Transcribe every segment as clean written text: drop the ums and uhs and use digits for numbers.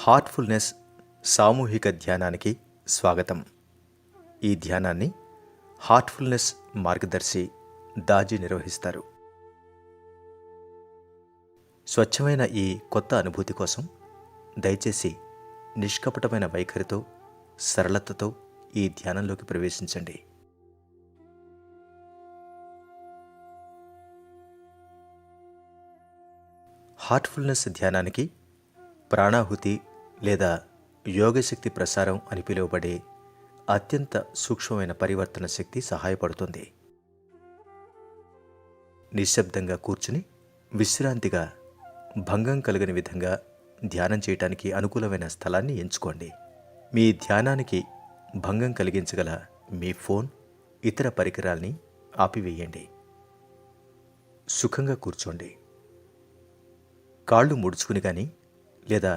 Heartfulness సామూహిక ధ్యానానికి స్వాగతం. ఈ ధ్యానాన్ని హార్ట్ఫుల్నెస్ మార్గదర్శి దాజీ నిర్వహిస్తారు. స్వచ్ఛమైన ఈ కొత్త అనుభూతి కోసం దయచేసి నిష్కపటమైన వైఖరితో, సరళతతో ఈ ధ్యానంలోకి ప్రవేశించండి. హార్ట్ఫుల్నెస్ ధ్యానానికి ప్రాణాహుతి లేదా యోగశక్తి ప్రసారం అని పిలువబడే అత్యంత సూక్ష్మమైన పరివర్తన శక్తి సహాయపడుతుంది. నిశ్శబ్దంగా కూర్చుని విశ్రాంతిగా భంగం కలిగని విధంగా ధ్యానం చేయటానికి అనుకూలమైన స్థలాన్ని ఎంచుకోండి. మీ ధ్యానానికి భంగం కలిగించగల మీ ఫోన్, ఇతర పరికరాల్ని ఆపివేయండి. సుఖంగా కూర్చోండి. కాళ్ళు ముడుచుకుని కానీ లేదా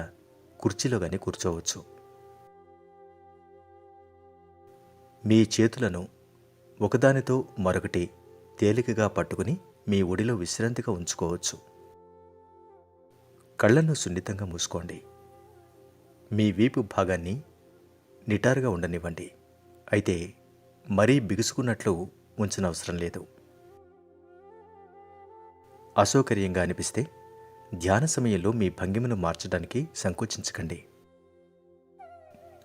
కుర్చీలో కానీ కూర్చోవచ్చు. మీ చేతులను ఒకదానితో మరొకటి తేలికగా పట్టుకుని మీ ఒడిలో విశ్రాంతిగా ఉంచుకోవచ్చు. కళ్ళను సున్నితంగా మూసుకోండి. మీ వీపు భాగాన్ని నిటారుగా ఉండనివ్వండి. అయితే మరీ బిగుసుకున్నట్లు ఉంచనవసరం లేదు. అసౌకర్యంగా అనిపిస్తే ధ్యాన సమయంలో మీ భంగిమను మార్చడానికి సంకోచించకండి.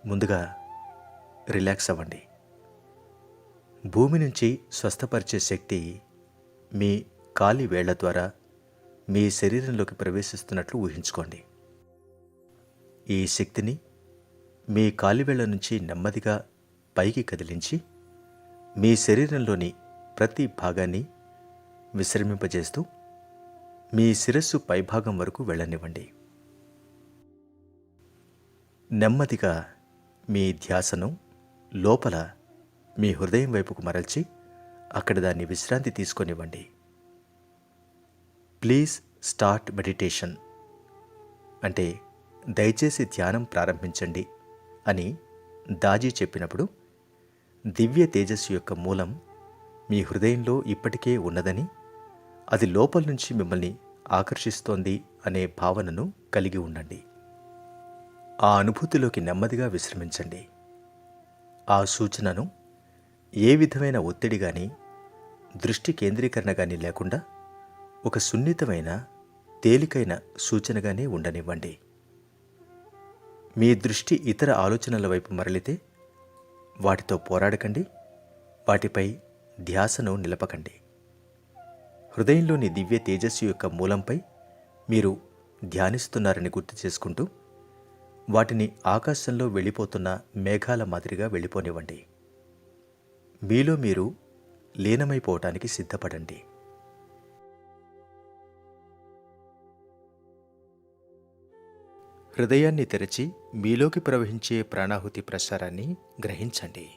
ముందుగా రిలాక్స్ అవ్వండి. భూమి నుంచి స్వస్థపరిచే శక్తి మీ కాలి వేళ్ల ద్వారా మీ శరీరంలోకి ప్రవేశిస్తున్నట్లు ఊహించుకోండి. ఈ శక్తిని మీ కాలివేళ్ల నుంచి నెమ్మదిగా పైకి కదిలించి మీ శరీరంలోని ప్రతి భాగాన్ని విశ్రమింపజేస్తూ మీ శిరస్సు పైభాగం వరకు వెళ్ళనివ్వండి. నెమ్మదిగా మీ ధ్యాసను లోపల మీ హృదయం వైపుకు మరల్చి అక్కడ దాన్ని విశ్రాంతి తీసుకొనివ్వండి. ప్లీజ్ స్టార్ట్ మెడిటేషన్ అంటే దయచేసి ధ్యానం ప్రారంభించండి అని దాజీ చెప్పినప్పుడు దివ్య తేజస్సు యొక్క మూలం మీ హృదయంలో ఇప్పటికే ఉన్నదని, అది లోపల నుంచి మిమ్మల్ని ఆకర్షిస్తోంది అనే భావనను కలిగి ఉండండి. ఆ అనుభూతిలోకి నెమ్మదిగా విశ్రమించండి. ఆ సూచనను ఏ విధమైన ఒత్తిడి కానీ, దృష్టి కేంద్రీకరణ కానీ లేకుండా ఒక సున్నితమైన, తేలికైన సూచనగానే ఉండనివ్వండి. మీ దృష్టి ఇతర ఆలోచనల వైపు మరలితే వాటితో పోరాడకండి, వాటిపై ధ్యాసను నిలపకండి. హృదయంలోని దివ్య తేజస్సు యొక్క మూలంపై మీరు ధ్యానిస్తున్నారని గుర్తు చేసుకుంటూ వాటిని ఆకాశంలో వెళ్ళిపోతున్న మేఘాల మాదిరిగా వెళ్ళిపోనివ్వండి. మీలో మీరు లీనమైపోవటానికి సిద్ధపడండి. హృదయాన్ని తెరచి మీలోకి ప్రవహించే ప్రాణాహుతి ప్రసారాన్ని గ్రహించండి.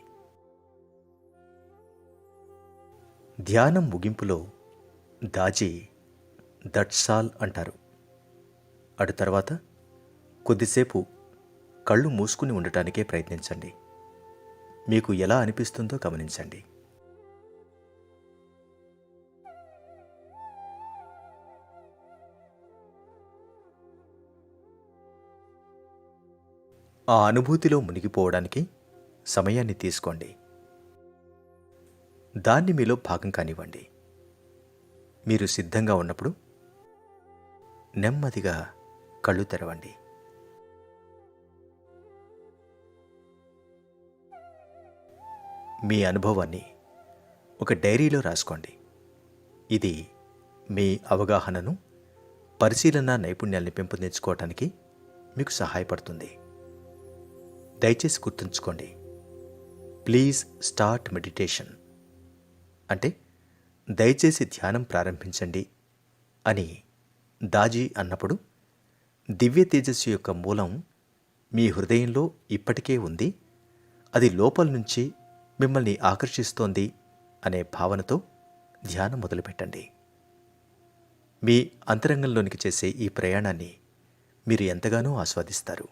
ధ్యానం ముగింపులో దాజీ దట్సాల్ అంటారు. అటు తర్వాత కొద్దిసేపు కళ్ళు మూసుకుని ఉండటానికే ప్రయత్నించండి. మీకు ఎలా అనిపిస్తుందో గమనించండి. ఆ అనుభూతిలో మునిగిపోవడానికి సమయాన్ని తీసుకోండి. దాన్ని మీలో భాగం కానివ్వండి. మీరు సిద్ధంగా ఉన్నప్పుడు నెమ్మదిగా కళ్ళు తెరవండి. మీ అనుభవాన్ని ఒక డైరీలో రాసుకోండి. ఇది మీ అవగాహనను, పరిశీలన నైపుణ్యాల్ని పెంపొందించుకోవటానికి మీకు సహాయపడుతుంది. దయచేసి గుర్తుంచుకోండి, ప్లీజ్ స్టార్ట్ మెడిటేషన్ అంటే దయచేసి ధ్యానం ప్రారంభించండి అని దాజీ అన్నప్పుడు దివ్య తేజస్సు యొక్క మూలం మీ హృదయంలో ఇప్పటికే ఉంది, అది లోపల నుంచి మిమ్మల్ని ఆకర్షిస్తోంది అనే భావనతో ధ్యానం మొదలుపెట్టండి. మీ అంతరంగంలోనికి చేసే ఈ ప్రయాణాన్ని మీరు ఎంతగానో ఆస్వాదిస్తారు.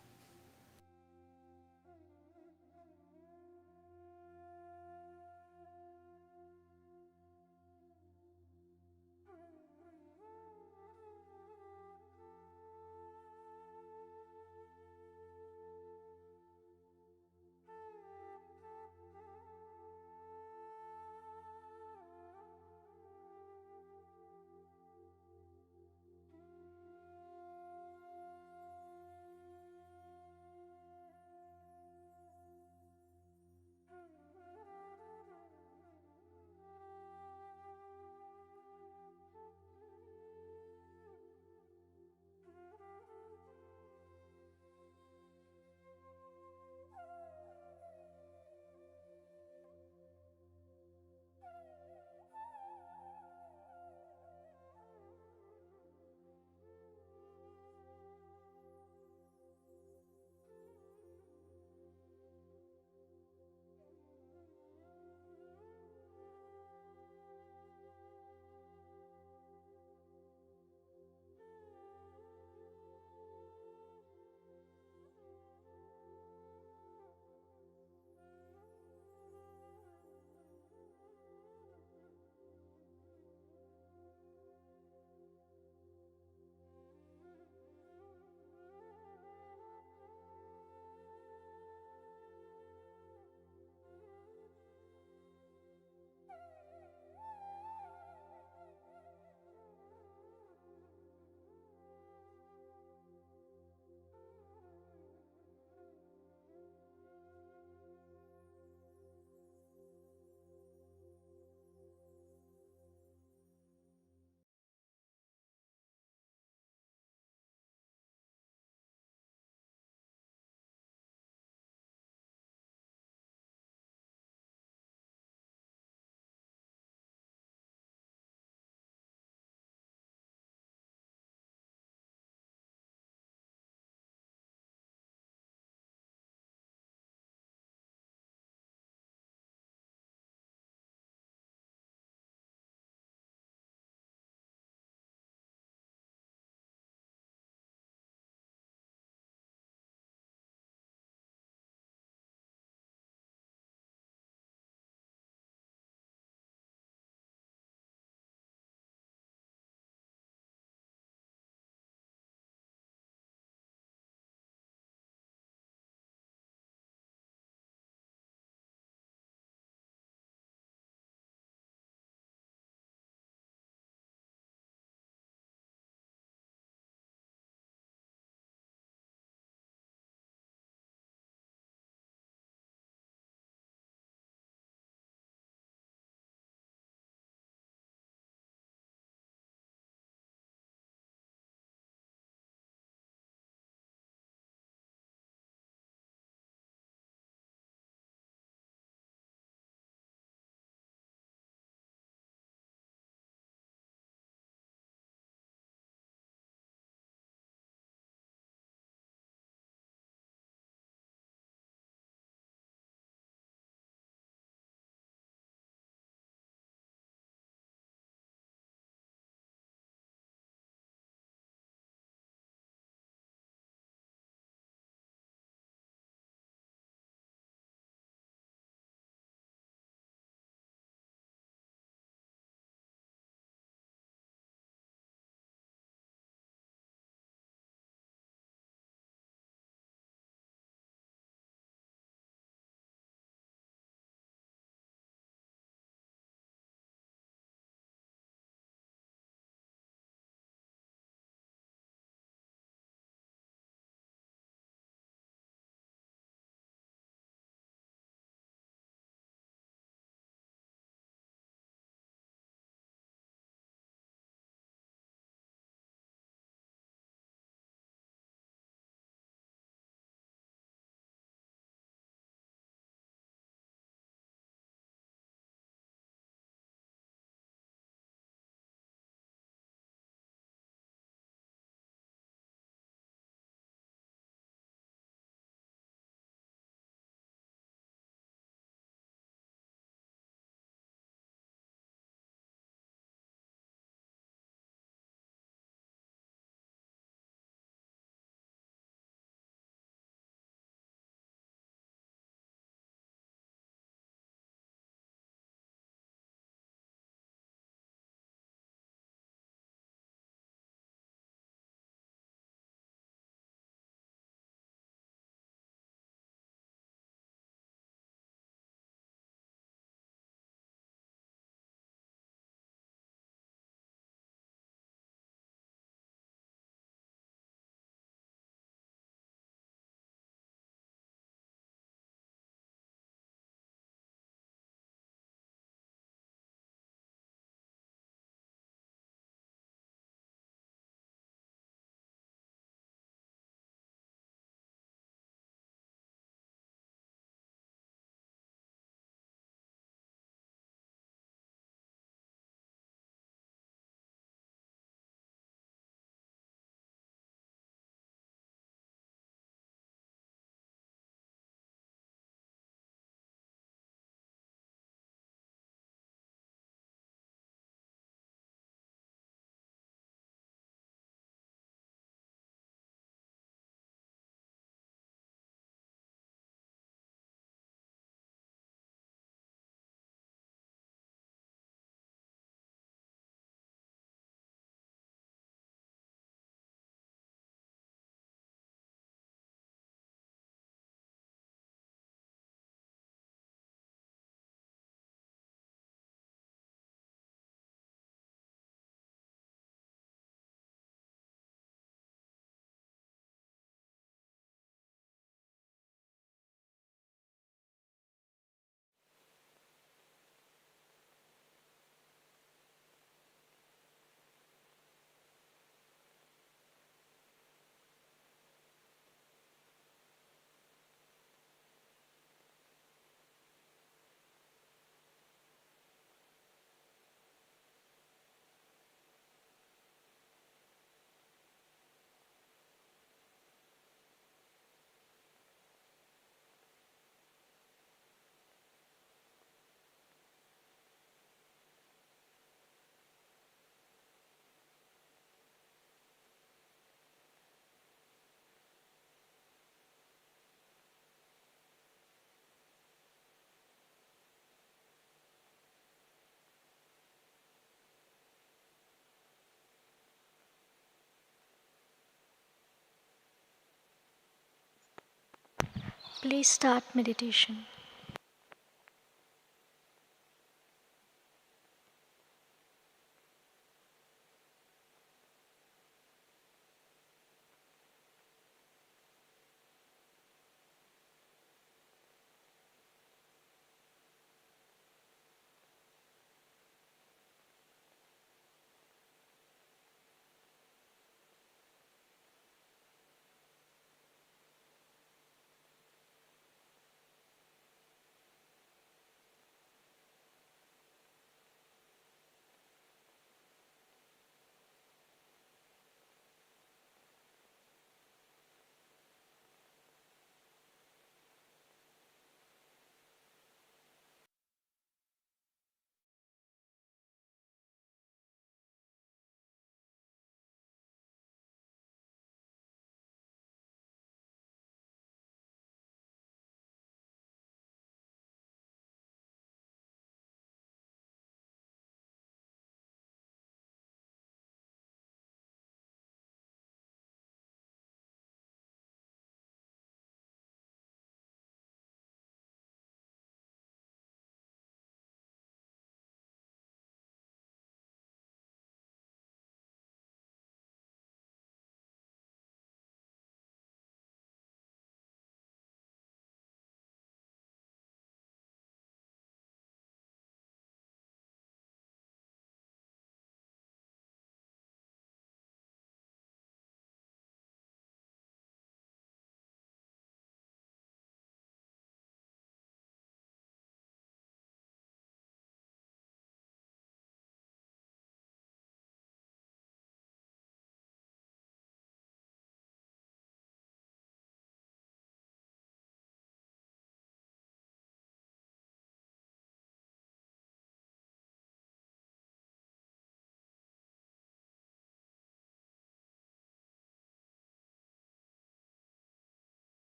Please start meditation.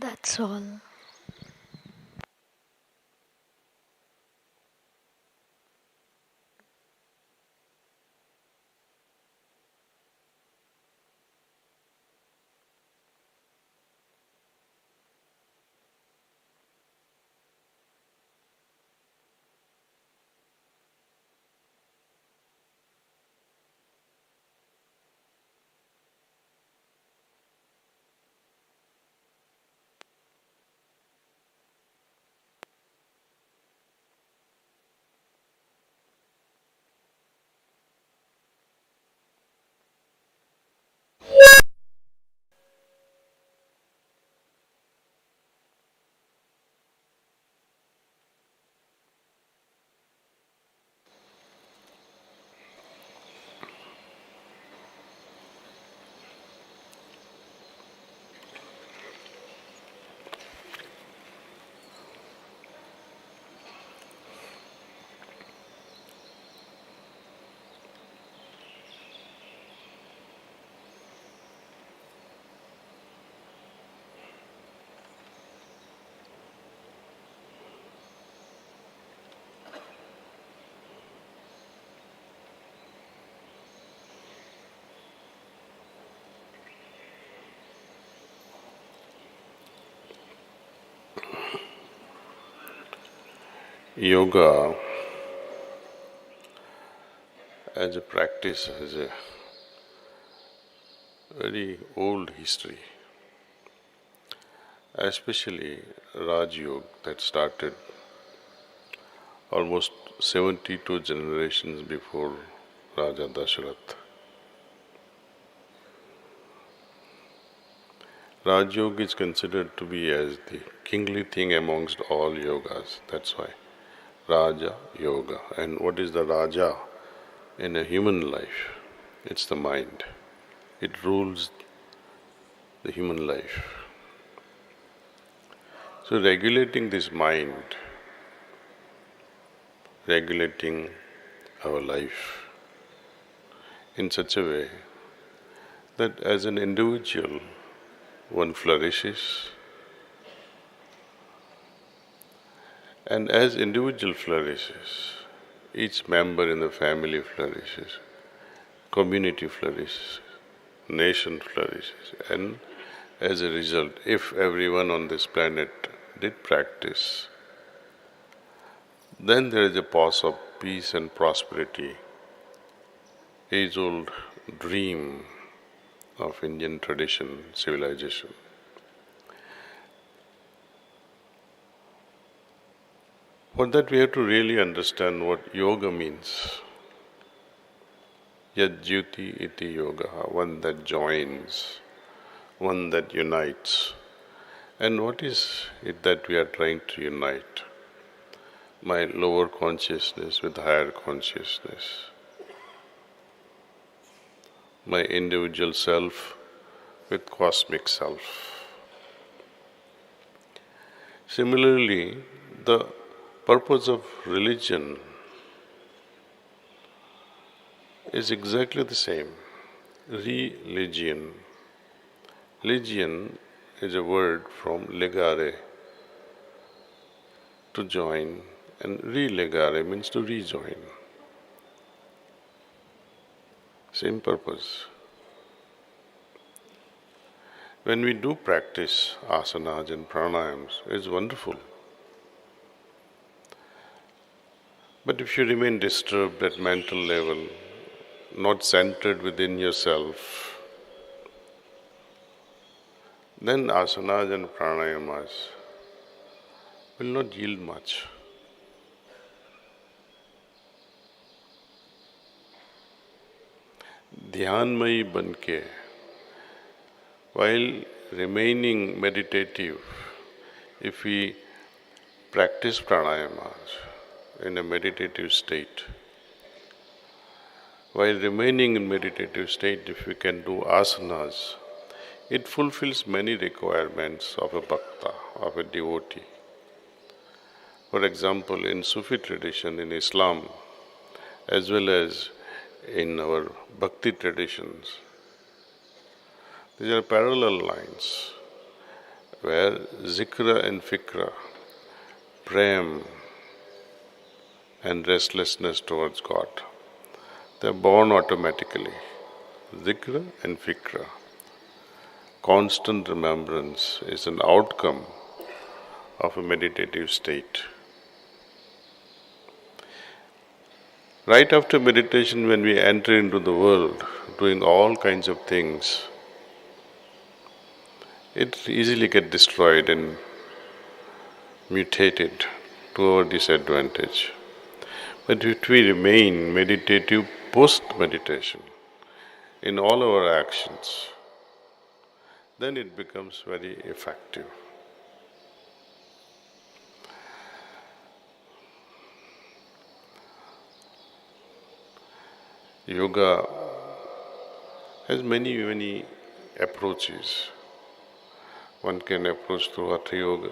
That's all. Yoga as a practice has a very old history, especially Raj Yoga that started almost 72 generations before Raja Dasharath. Raj Yoga is considered to be as the kingly thing amongst all yogas. That's why Raja Yoga. And what is the Raja in a human life? It's the mind. It rules the human life. So regulating this mind, regulating our life in such a way that as an individual one flourishes, and as individual flourishes, each member in the family flourishes, community flourishes, nation flourishes, and as a result, if everyone on this planet did practice, then there is a pause of peace and prosperity, age-old dream of Indian tradition, civilization. For that we have to really understand what yoga means. Yajyuti iti yoga, one that joins, one that unites. And what is it that we are trying to unite? My lower consciousness with higher consciousness. My individual self with cosmic self. Similarly, the purpose of religion is exactly the same. Religion. Legion is a word from legare, to join, and relegare means to rejoin. Same purpose. When we do practice asanas and pranayams, it's wonderful. But if you remain disturbed at mental level, not centered within yourself, then asanas and pranayamas will not yield much. Dhyanmayi banke, while remaining meditative, if we practice pranayamas in a meditative state, while remaining in meditative state, if we can do asanas, it fulfills many requirements of a bhakta, of a devotee. For example, in Sufi tradition, in Islam, as well as in our bhakti traditions, these are parallel lines. where zikra and fikra, prem and restlessness towards God, they're born automatically. Zikra and fikra, constant remembrance, is an outcome of a meditative state. Right after meditation, when we enter into the world, doing all kinds of things, it easily gets destroyed and mutated to our disadvantage. But if we remain meditative post-meditation in all our actions, then it becomes very effective. Yoga has many approaches. One can approach through Hatha Yoga,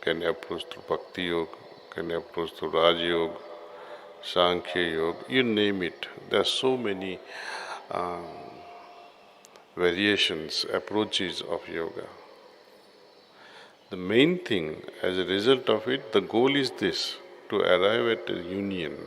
can approach through Bhakti Yoga, can approach through Raj Yoga, Sankhya Yoga, you name it. There are so many variations, approaches of yoga. The main thing, as a result of it, the goal is this, to arrive at a union.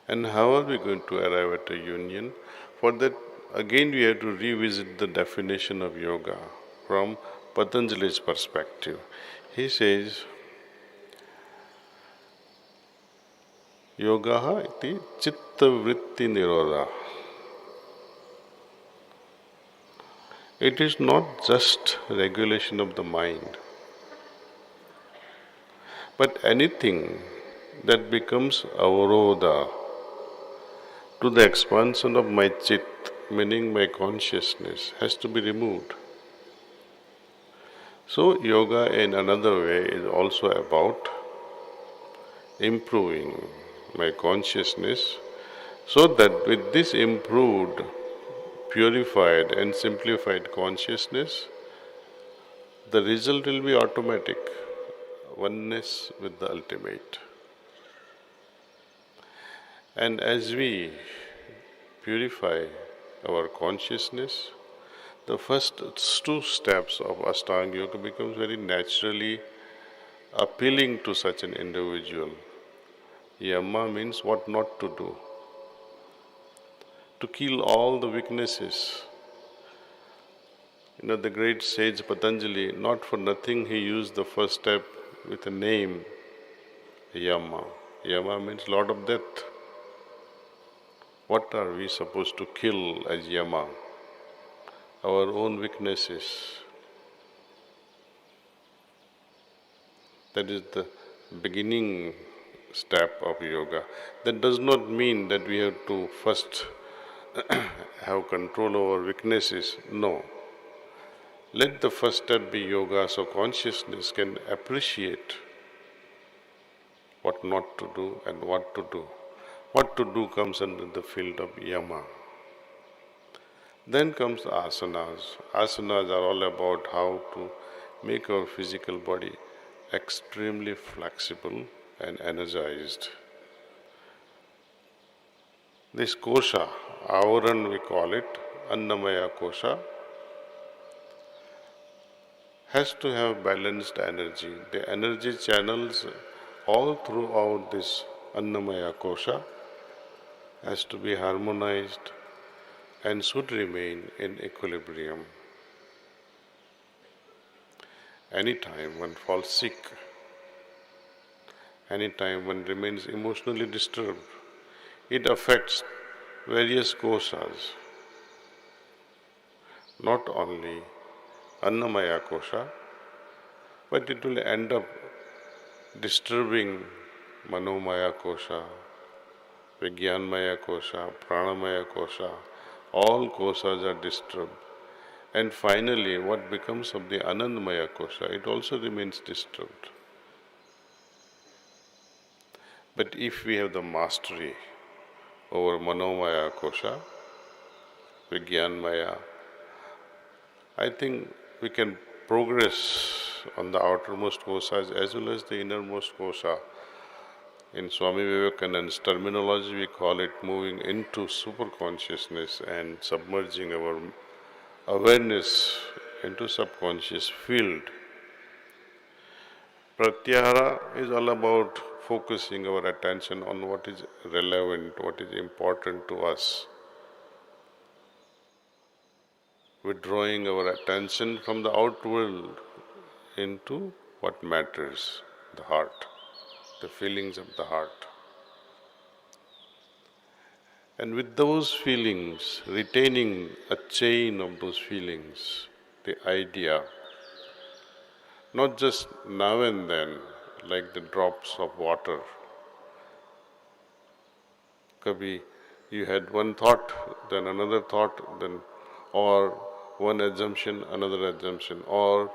And how are we going to arrive at a union? For that, again we have to revisit the definition of yoga from Patanjali's perspective. He says, yogaha iti chitta vritti nirodha. It is not just regulation of the mind, but anything that becomes avarodha to the expansion of my chit, meaning my consciousness, has to be removed. So yoga in another way is also about improving my consciousness, so that with this improved, purified and simplified consciousness, the result will be automatic, oneness with the ultimate. And as we purify our consciousness, the first two steps of Ashtanga Yoga becomes very naturally appealing to such an individual. Yama means what not to do. To kill all the weaknesses. The great sage Patanjali, not for nothing he used the first step with a name, Yama. Yama means Lord of Death. What are we supposed to kill as Yama? Our own weaknesses. That is the beginning step of yoga. That does not mean that we have to first have control over weaknesses. No. Let the first step be yoga, so consciousness can appreciate what not to do and what to do. What to do comes under the field of yama. Then comes asanas. Asanas are all about how to make our physical body extremely flexible and energized. This kosha, avaran we call it, annamaya kosha, has to have balanced energy. The energy channels all throughout this annamaya kosha has to be harmonized and should remain in equilibrium. Anytime one falls sick, anytime one remains emotionally disturbed, it affects various koshas, not only annamaya kosha, but it will end up disturbing manomaya kosha, vijnanmaya kosha, pranamaya kosha. All koshas are disturbed. And finally, what becomes of the anandamaya kosha, it also remains disturbed. But if we have the mastery over manomaya kosha, vijnanmaya, I think we can progress on the outermost koshas as well as the innermost kosha. In Swami Vivekananda's terminology, we call it moving into superconsciousness and submerging our awareness into subconscious field. Pratyahara is all about focusing our attention on what is relevant, what is important to us. Withdrawing our attention from the outworld into what matters, the heart, the feelings of the heart. And with those feelings, retaining a chain of those feelings, the idea, not just now and then, like the drops of water. Kabhi you had one thought, then another thought, then or one assumption, another assumption, or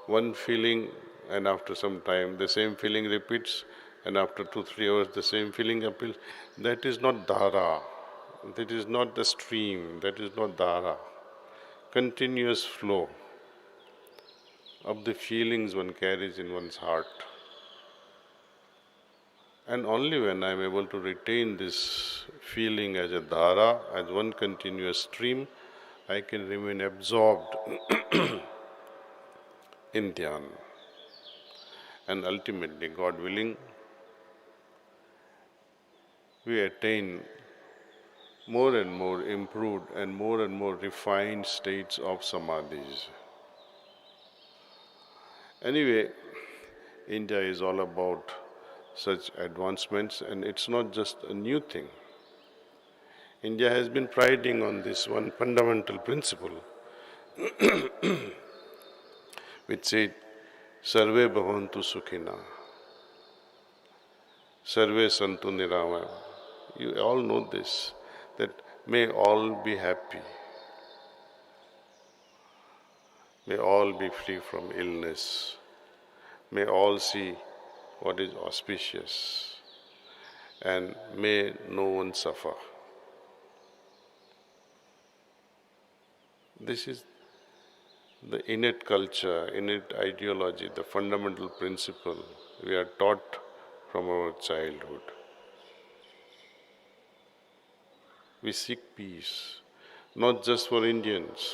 one feeling, and after some time the same feeling repeats, and after 2-3 hours the same feeling appeals. That is not dhara. That is not the stream. That is not dhara. Continuous flow of the feelings one carries in one's heart. And only when I am able to retain this feeling as a dhara, as one continuous stream, I can remain absorbed in dhyan. And ultimately, God willing, we attain more and more improved and more refined states of samadhis. Anyway, India is all about such advancements, and it's not just a new thing. India has been priding on this one fundamental principle, which says, Sarve bhavantu sukhina, Sarve santu nirama. You all know this, that may all be happy, may all be free from illness, may all see what is auspicious, and may no one suffer. This is the innate culture, innate ideology, the fundamental principle we are taught from our childhood. We seek peace, not just for Indians,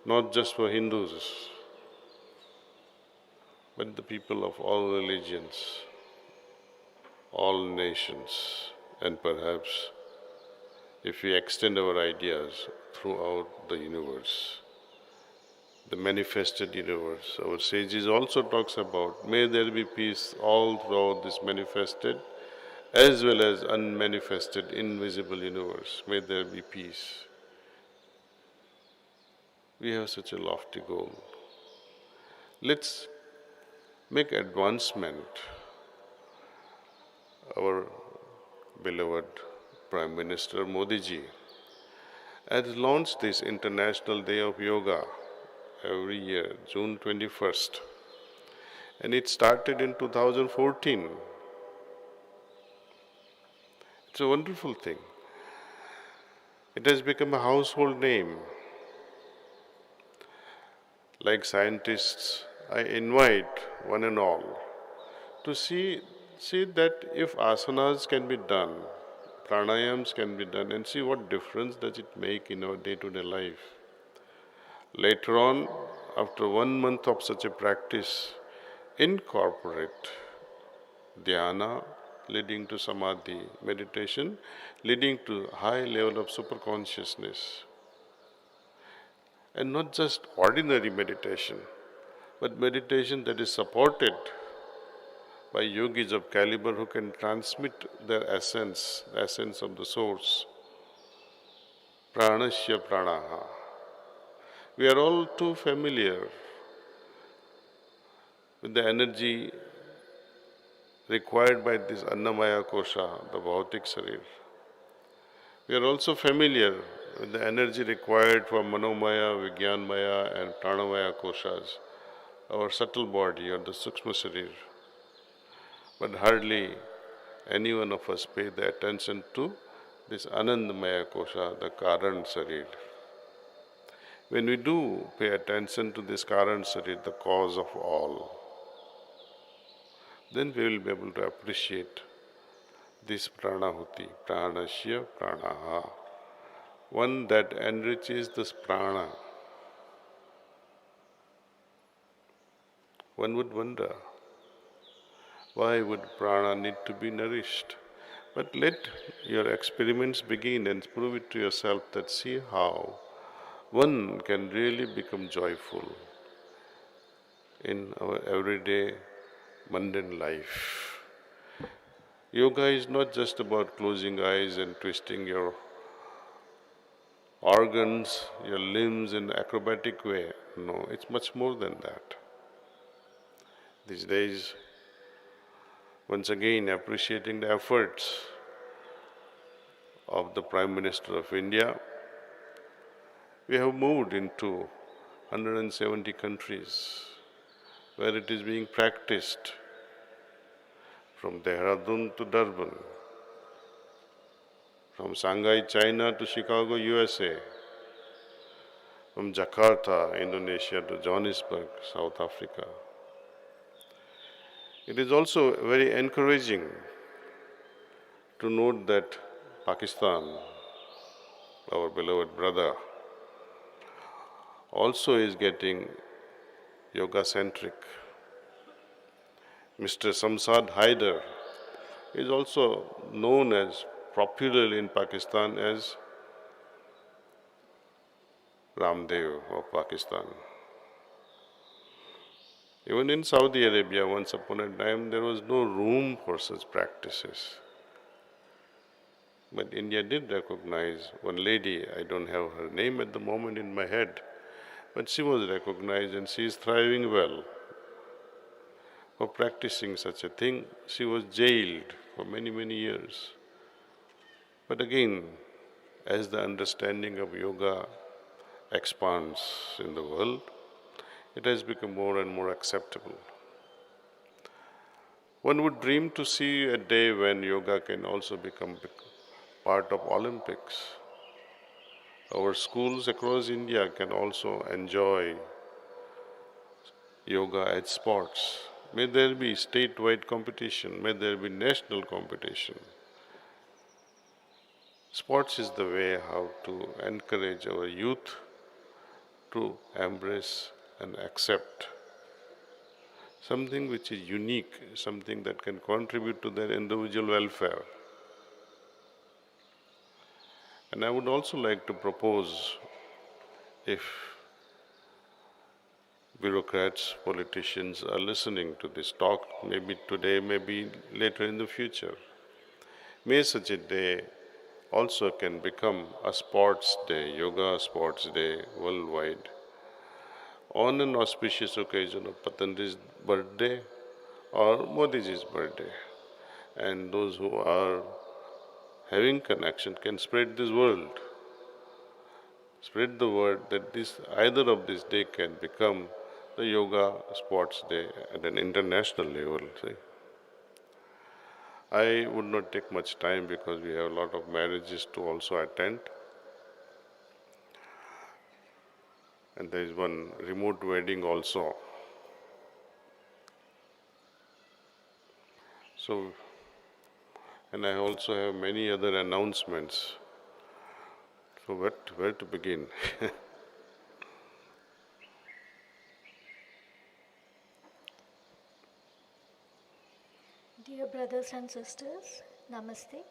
not just for Hindus, but the people of all religions, all nations, and perhaps if we extend our ideas throughout the universe, the manifested universe. Our sages also talks about, may there be peace all throughout this manifested as well as unmanifested invisible universe. May there be peace. We have such a lofty goal. Let's make advancement. Our beloved Prime Minister Modi ji has launched this International Day of Yoga every year, June 21st. And it started in 2014. It's a wonderful thing. It has become a household name. Like scientists, I invite one and all to see that if asanas can be done, pranayams can be done, and see what difference does it make in our day-to-day life. Later on, after 1 month of such a practice, incorporate dhyana leading to samadhi, meditation leading to high level of superconsciousness. And not just ordinary meditation, but meditation that is supported by yogis of caliber who can transmit their essence, the essence of the source. Pranasya pranaha. We are all too familiar with the energy required by this Annamaya Kosha, the Bhautik Sarir. We are also familiar with the energy required for Manomaya, Vijnanmaya and Pranamaya Koshas, our subtle body or the Sukshma Sarir. But hardly any one of us pay the attention to this Anandamaya Kosha, the Karan Sarir. When we do pay attention to this Karan Sarir, the cause of all, then we will be able to appreciate this pranahuti, pranasya pranaha, one that enriches this prana. One would wonder, why would prana need to be nourished? But let your experiments begin and prove it to yourself that see how one can really become joyful in our everyday mundane life. Yoga is not just about closing eyes and twisting your organs, your limbs in an acrobatic way. No, it's much more than that. These days, once again appreciating the efforts of the Prime Minister of India, we have moved into 170 countries where it is being practiced, from Dehradun to Durban, from Shanghai, China to Chicago, USA, from Jakarta, Indonesia to Johannesburg, South Africa. It is also very encouraging to note that Pakistan, our beloved brother, also is getting yoga-centric. Mr. Samsad Haider is also known as popularly in Pakistan as Ramdev of Pakistan. Even in Saudi Arabia, once upon a time, there was no room for such practices. But India did recognize one lady, I don't have her name at the moment in my head, but she was recognized and she is thriving well. For practicing such a thing, she was jailed for many, many years. But again, as the understanding of yoga expands in the world, it has become more and more acceptable. One would dream to see a day when yoga can also become part of Olympics. Our schools across India can also enjoy yoga as sports. May there be statewide competition, may there be national competition. Sports is the way how to encourage our youth to embrace and accept something which is unique, something that can contribute to their individual welfare. And I would also like to propose, if bureaucrats, politicians are listening to this talk, maybe today, maybe later in the future, may such a day also can become a sports day, yoga sports day worldwide, on an auspicious occasion of Patanjali's birthday or Modiji's birthday. And those who are having connection can spread this word. Spread the word that this either of this day can become the yoga sports day at an international level. See? I would not take much time because we have a lot of marriages to also attend. And there is one remote wedding also. So, and I also have many other announcements. So where to begin? Dear brothers and sisters, Namaste.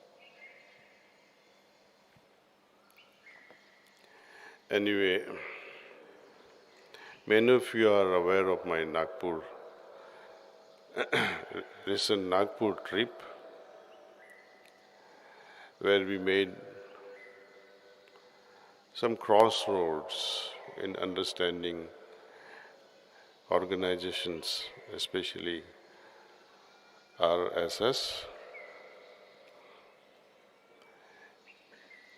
Anyway, many of you are aware of my Nagpur, recent Nagpur trip, where we made some crossroads in understanding organizations, especially RSS.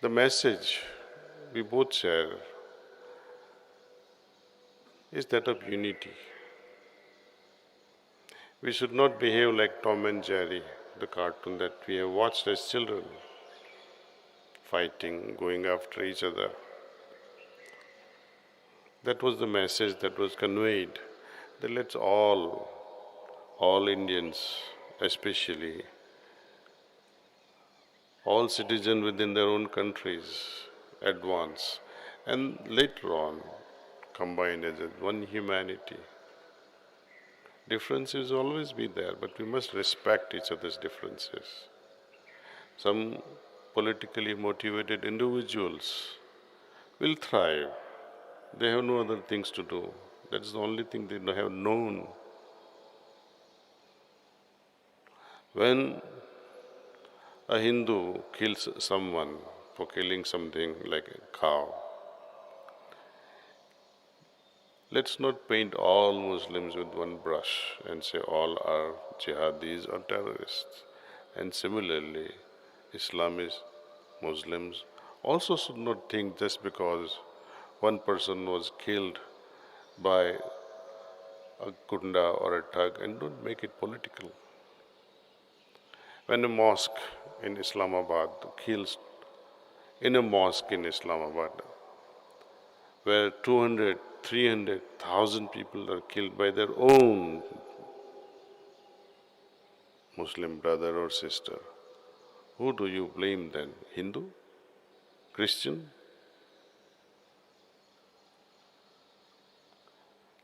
The message we both share is that of unity. We should not behave like Tom and Jerry, the cartoon that we have watched as children, fighting, going after each other. That was the message that was conveyed, that let's all Indians especially, all citizens within their own countries advance and later on combine as one humanity. Differences will always be there, but we must respect each other's differences. Some politically motivated individuals will thrive. They have no other things to do. That's the only thing they have known. When a Hindu kills someone for killing something like a cow, let's not paint all Muslims with one brush and say all are jihadis or terrorists. And similarly, Islamists, Muslims also should not think just because one person was killed by a gunda or a thug and don't make it political. When a mosque in Islamabad kills, in a mosque in Islamabad, where 200, 300,000 people are killed by their own Muslim brother or sister, who do you blame then? Hindu? Christian?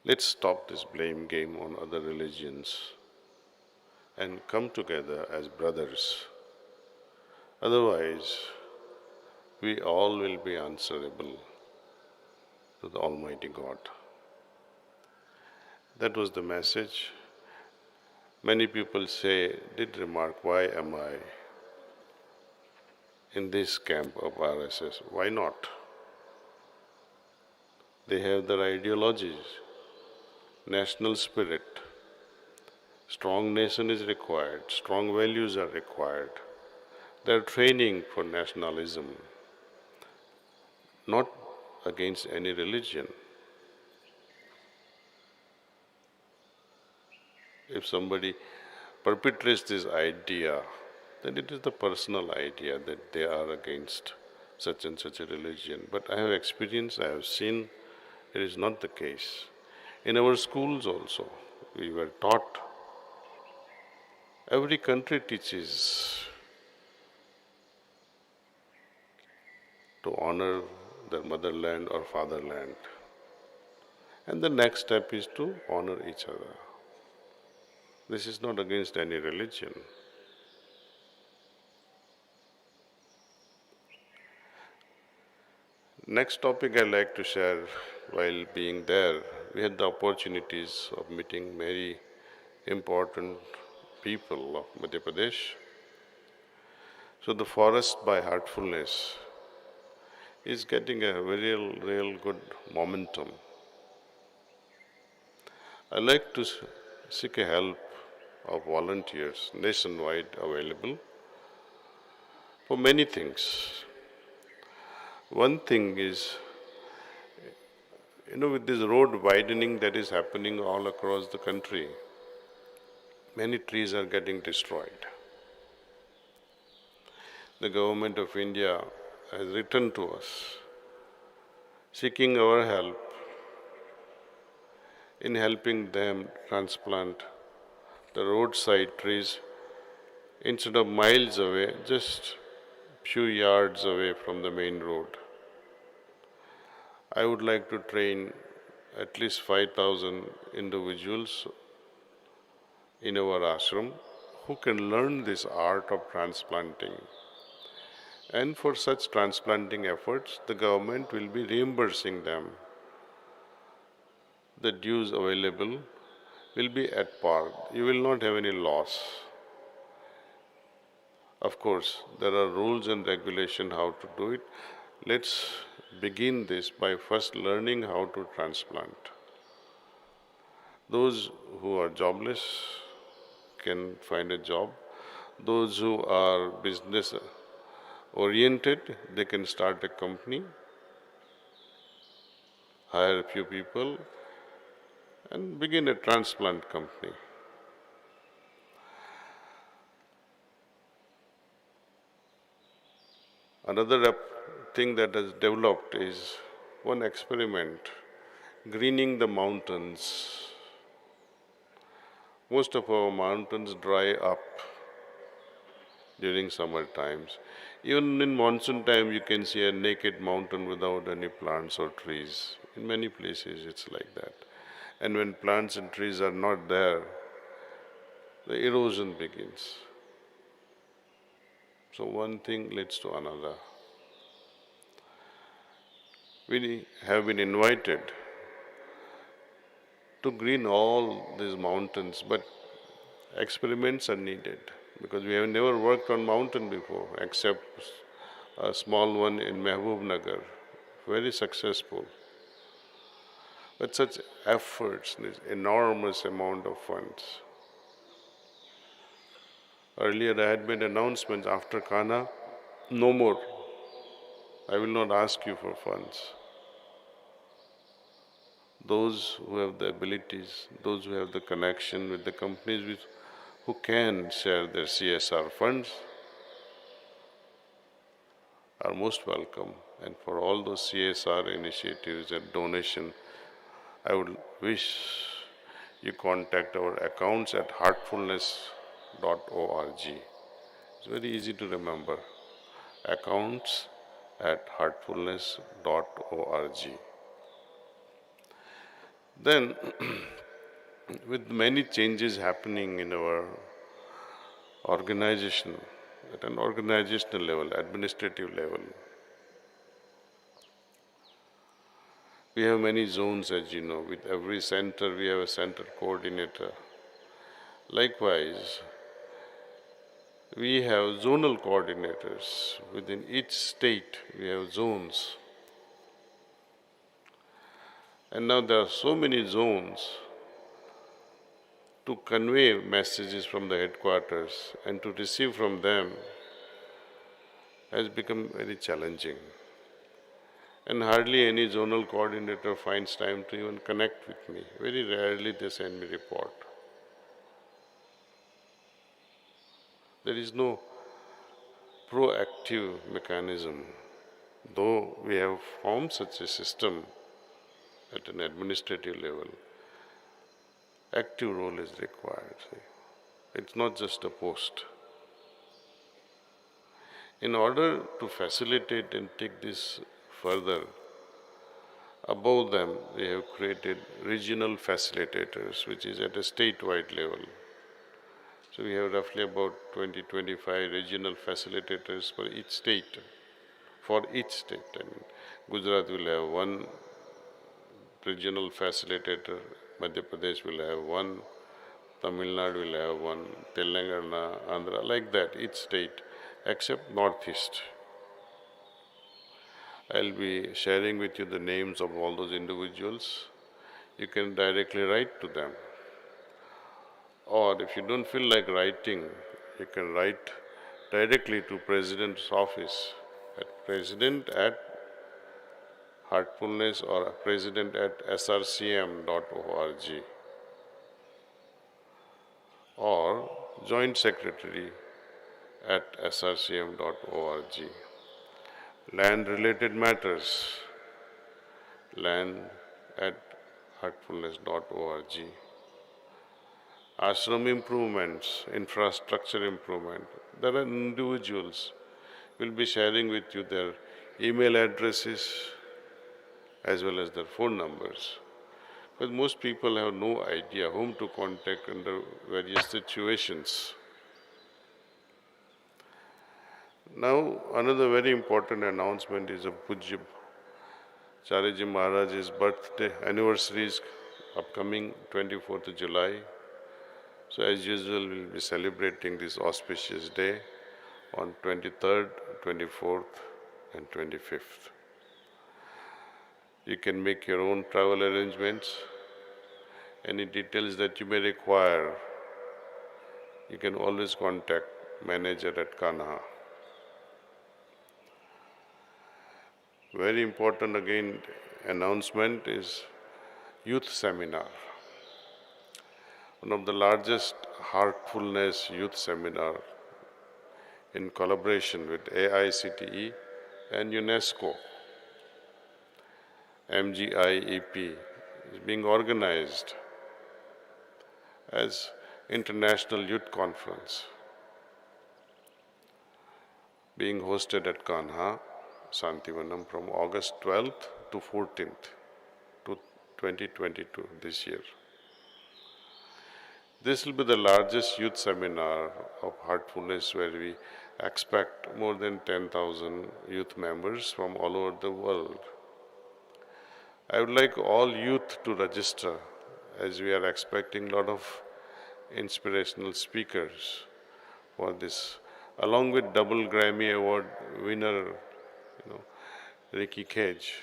Let's stop this blame game on other religions and come together as brothers. Otherwise, we all will be answerable to the Almighty God. That was the message. Many people did remark, why am I in this camp of RSS? Why not? They have their ideologies, national spirit. Strong nation is required, strong values are required. They are training for nationalism, not against any religion. If somebody perpetrates this idea, then it is the personal idea that they are against such and such a religion. But I have experienced, I have seen, it is not the case. In our schools also, we were taught, every country teaches to honor their motherland or fatherland. And the next step is to honor each other. This is not against any religion. Next topic I'd like to share, while being there, we had the opportunities of meeting very important people of Madhya Pradesh. So the forest by Heartfulness is getting a real good momentum. I like to seek a help of volunteers nationwide available for many things. One thing is, with this road widening that is happening all across the country, many trees are getting destroyed. The government of India has written to us, seeking our help in helping them transplant the roadside trees instead of miles away, just few yards away from the main road. I would like to train at least 5,000 individuals in our ashram who can learn this art of transplanting. And for such transplanting efforts, the government will be reimbursing them. The dues available will be at par. You will not have any loss. Of course, there are rules and regulation how to do it. Let's begin this by first learning how to transplant. Those who are jobless can find a job. Those who are business oriented, they can start a company, hire a few people, and begin a transplant company. Another thing that has developed is one experiment, greening the mountains. Most of our mountains dry up during summer times. Even in monsoon time, you can see a naked mountain without any plants or trees. In many places, it's like that. And when plants and trees are not there, the erosion begins. So one thing leads to another. We have been invited to green all these mountains, but experiments are needed because we have never worked on mountain before except a small one in Mehboob Nagar, very successful. But such efforts need enormous amount of funds. Earlier I had made announcements after Kanha, no more. I will not ask you for funds. Those who have the abilities, those who have the connection with the companies who can share their CSR funds are most welcome. And for all those CSR initiatives and donation, I would wish you contact our accounts at heartfulness.org. It's very easy to remember. Accounts at heartfulness.org. Then, with many changes happening in our organization, at an organizational level, administrative level, we have many zones, as you know. With every center, we have a center coordinator. Likewise, we have zonal coordinators. Within each state, we have zones. And now there are so many zones to convey messages from the headquarters and to receive from them has become very challenging. And hardly any zonal coordinator finds time to even connect with me. Very rarely they send me report. There is no proactive mechanism. Though we have formed such a system at an administrative level, active role is required. It's not just a post. In order to facilitate and take this further, above them we have created regional facilitators, which is at a statewide level. So we have roughly about 20-25 regional facilitators for each state. Gujarat will have one regional facilitator, Madhya Pradesh will have one, Tamil Nadu will have one, Telangana, Andhra, like that, each state, except Northeast. I'll be sharing with you the names of all those individuals. You can directly write to them. Or if you don't feel like writing, you can write directly to President's office at president@heartfulness or president@srcm.org or Joint Secretary at srcm.org. Land-related matters, land@heartfulness.org. Ashram improvements, infrastructure improvement. There are individuals will be sharing with you their email addresses as well as their phone numbers. But most people have no idea whom to contact under various situations. Now, another very important announcement is of Pujya Chariji Maharaj's birthday anniversary is upcoming 24th of July. So as usual, we'll be celebrating this auspicious day on 23rd, 24th and 25th. You can make your own travel arrangements. Any details that you may require, you can always contact manager at Kanha. Very important again announcement is youth seminar. One of the largest Heartfulness youth seminar in collaboration with AICTE and UNESCO. MGIEP is being organized as International Youth Conference, being hosted at Kanha Shanti Vanam from August 12th to 14th to 2022 this year. This will be the largest youth seminar of Heartfulness, where we expect more than 10,000 youth members from all over the world. I would like all youth to register, as we are expecting a lot of inspirational speakers for this, along with double Grammy Award winner, Ricky Cage,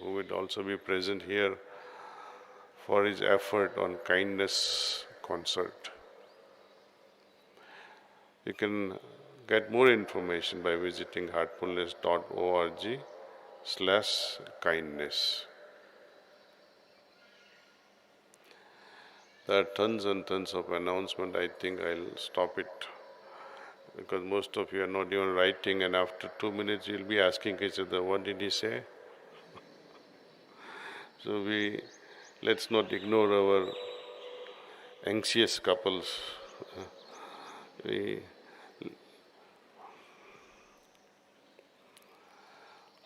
who would also be present here for his effort on kindness concert. You can get more information by visiting heartfulness.org/kindness. There are tons and tons of announcements. I think I'll stop it because most of you are not even writing, and after 2 minutes you'll be asking each other, what did he say? So let's not ignore our anxious couples.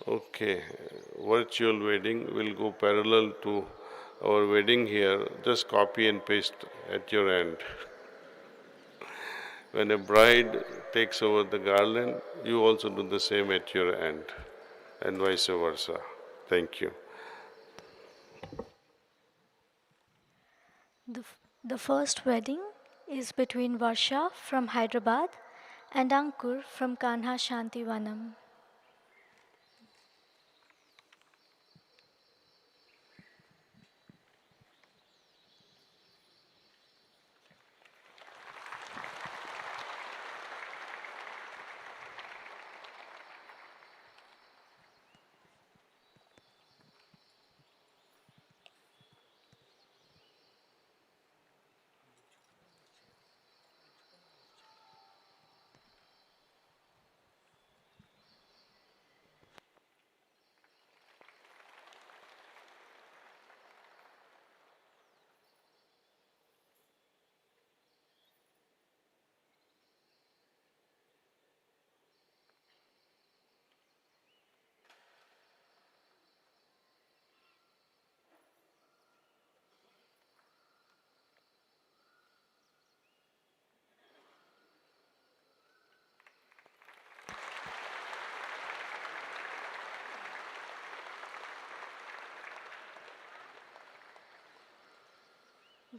Okay, virtual wedding will go parallel to our wedding here. Just copy and paste at your end. When a bride takes over the garland, you also do the same at your end, and vice versa. Thank you. The first wedding is between Varsha from Hyderabad and Ankur from Kanha Shanti Vanam.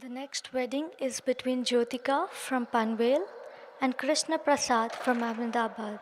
The next wedding is between Jyotika from Panvel and Krishna Prasad from Ahmedabad.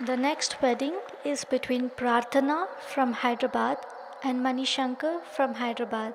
The next wedding is between Prarthana from Hyderabad and Manishankar from Hyderabad.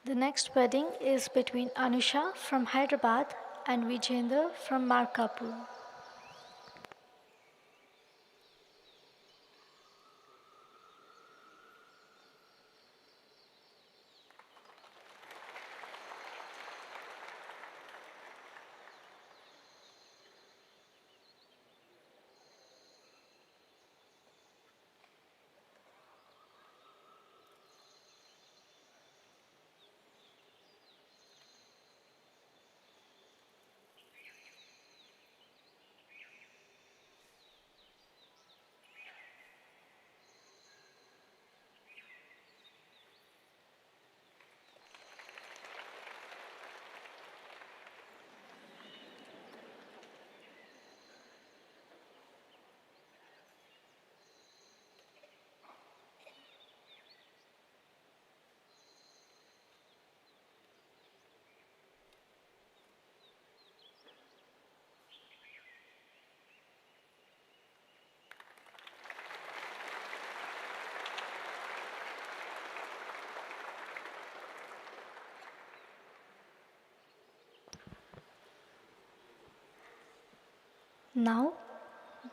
The next wedding is between Anusha from Hyderabad and Vijender from Markapur. Now,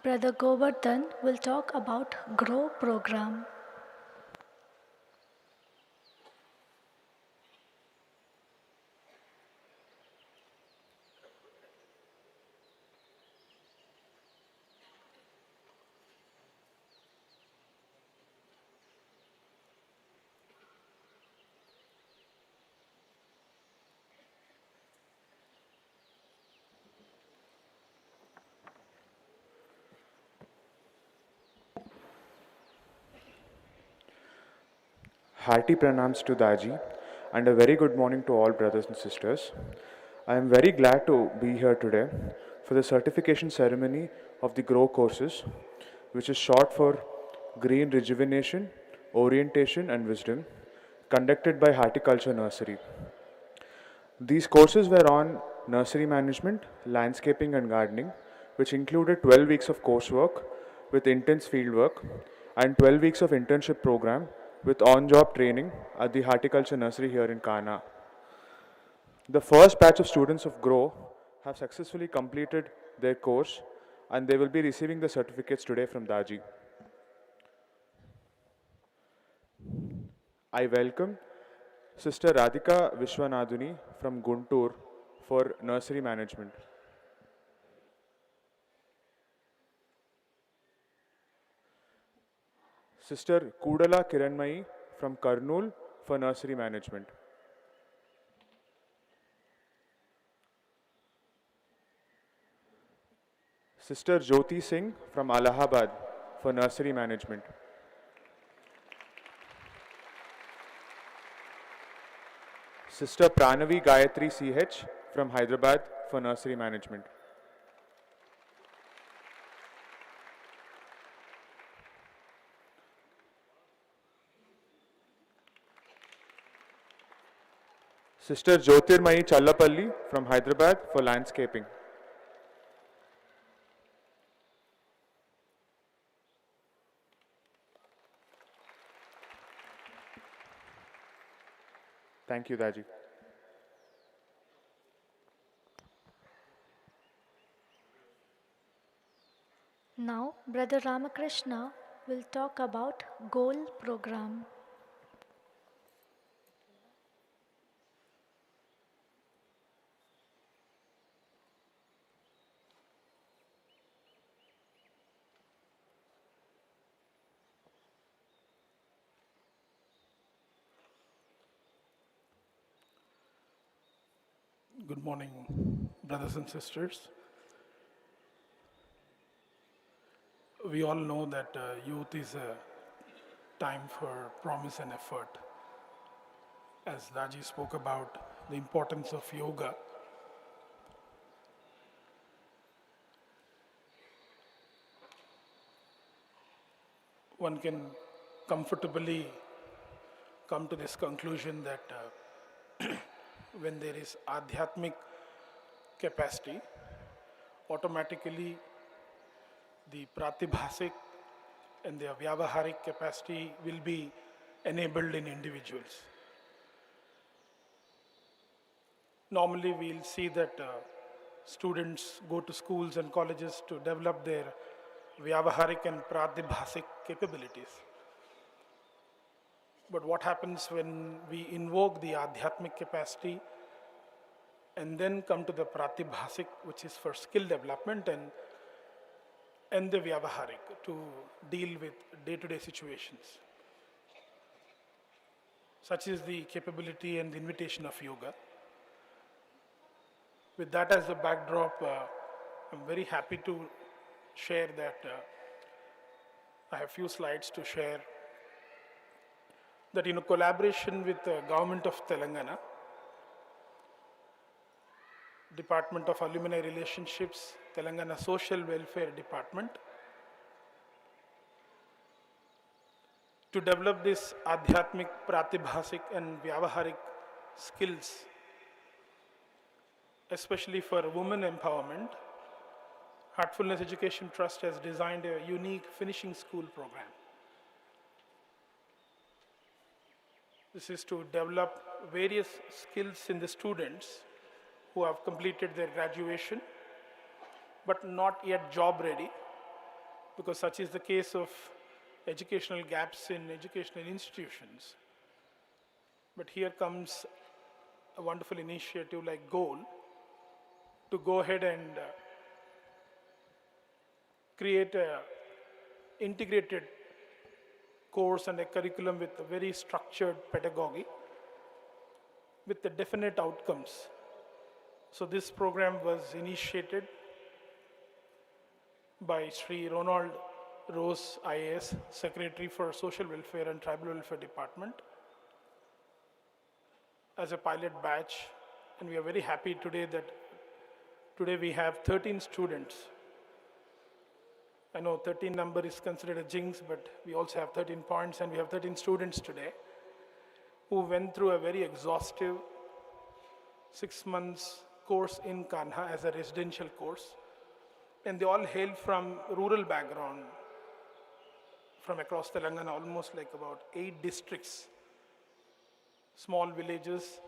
Brother Govardhan will talk about GROW program. Hearty pranams to Daaji and a very good morning to all brothers and sisters. I am very glad to be here today for the certification ceremony of the GROW courses, which is short for Green Rejuvenation, Orientation and Wisdom, conducted by Horticulture Nursery. These courses were on nursery management, landscaping and gardening, which included 12 weeks of coursework with intense fieldwork and 12 weeks of internship program with on-job training at the Horticulture Nursery here in Kanha. The first batch of students of GROW have successfully completed their course and they will be receiving the certificates today from Daaji. I welcome Sister Radhika Vishwanadhuni from Guntur for nursery management. Sister Kudala Kiranmai from Karnool for nursery management. Sister Jyoti Singh from Allahabad for nursery management. Sister Pranavi Gayatri CH from Hyderabad for nursery management. Sister Jyotirmayi Challapalli from Hyderabad for landscaping. Thank you, Daaji. Now, Brother Ramakrishna will talk about GOAL program. Good morning, brothers and sisters. We all know that youth is a time for promise and effort. As Daaji spoke about the importance of yoga, one can comfortably come to this conclusion that when there is adhyatmic capacity, automatically the pratibhasik and the vyavaharik capacity will be enabled in individuals. Normally we'll see that students go to schools and colleges to develop their vyavaharik and pratibhasik capabilities. But what happens when we invoke the adhyatmic capacity and then come to the pratibhasik, which is for skill development, and the vyavaharik to deal with day-to-day situations. Such is the capability and the invitation of yoga. With that as a backdrop, I'm very happy to share that I have few slides to share that in collaboration with the Government of Telangana, Department of Alumni Relationships, Telangana Social Welfare Department, to develop this adhyatmic, pratibhasik and vyavaharik skills, especially for women empowerment, Heartfulness Education Trust has designed a unique finishing school program. This is to develop various skills in the students who have completed their graduation, but not yet job ready, because such is the case of educational gaps in educational institutions. But here comes a wonderful initiative like GOAL to go ahead and create a integrated course and a curriculum with a very structured pedagogy with the definite outcomes. So this program was initiated by Sri Ronald Rose, IAS, Secretary for Social Welfare and Tribal Welfare Department, as a pilot batch. And we are very happy today that today we have 13 students. I know 13 number is considered a jinx, but we also have 13 points, and we have 13 students today who went through a very exhaustive 6 months course in Kanha as a residential course. And they all hail from rural background, from across Telangana, almost like about 8 districts, small villages,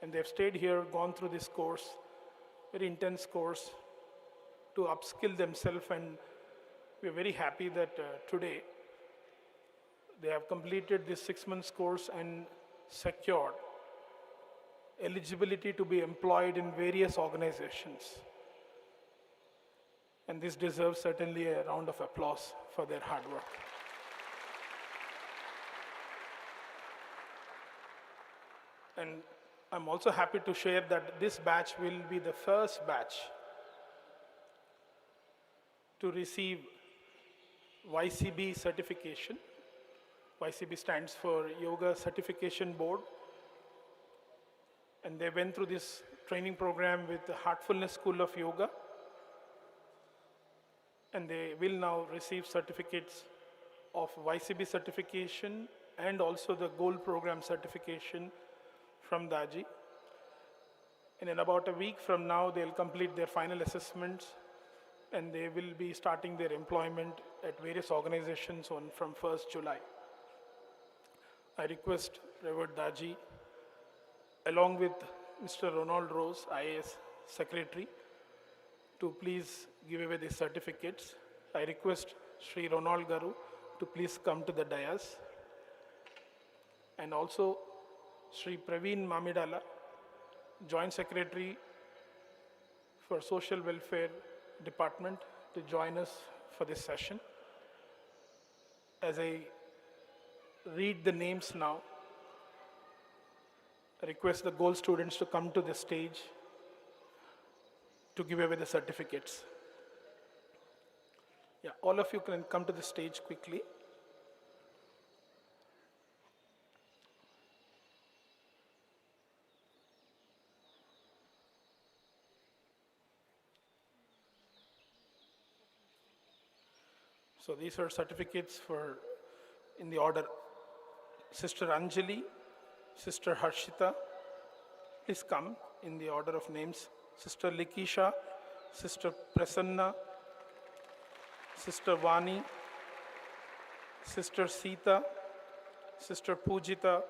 and they've stayed here, gone through this course, very intense course, to upskill themselves. And we're very happy that today they have completed this 6 months course and secured eligibility to be employed in various organizations. And this deserves certainly a round of applause for their hard work. And I'm also happy to share that this batch will be the first batch to receive Ycb Certification. Ycb stands for Yoga Certification Board. And they went through this training program with the Heartfulness School of Yoga. And they will now receive certificates of Ycb certification and also the Gold Program certification from Daaji. And in about a week from now, they'll complete their final assessments, and they will be starting their employment at various organizations from 1st July. I request Reverend Daaji, along with Mr. Ronald Rose, IAS Secretary, to please give away the certificates. I request Sri Ronald Garu to please come to the dais. And also Sri Praveen Mamidala, Joint Secretary for Social Welfare Department, to join us for this session. As I read the names now, I request the Gold students to come to the stage to give away the certificates. Yeah, all of you can come to the stage quickly. So these are certificates for, in the order, Sister Anjali, Sister Harshita, please come in the order of names. Sister Likisha, Sister Prasanna, Sister Vani, Sister Sita, Sister Pujita,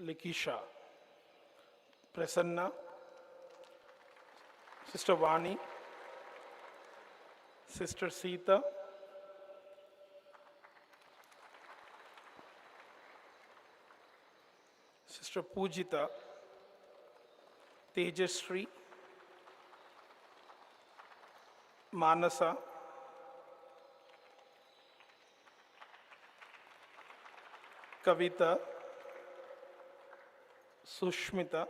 Likisha, Prasanna, Sister Vani, Sister Sita, Sister Pujita, Tejasri, Manasa, Kavita, Sushmita,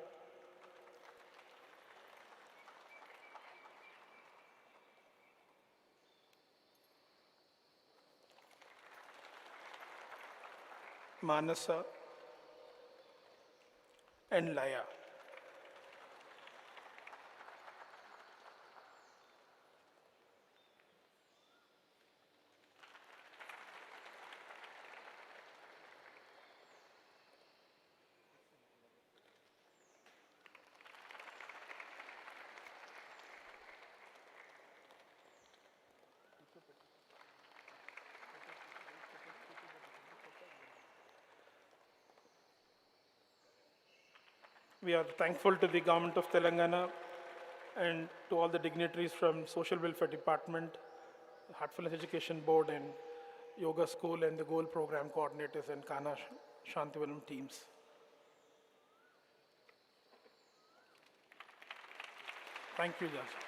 Manasa, and Laya. We are thankful to the Government of Telangana and to all the dignitaries from Social Welfare Department, Heartfulness Education Board, and Yoga School, and the Goal Program coordinators and Kanha Shanti Vanam teams. Thank you, Daaji.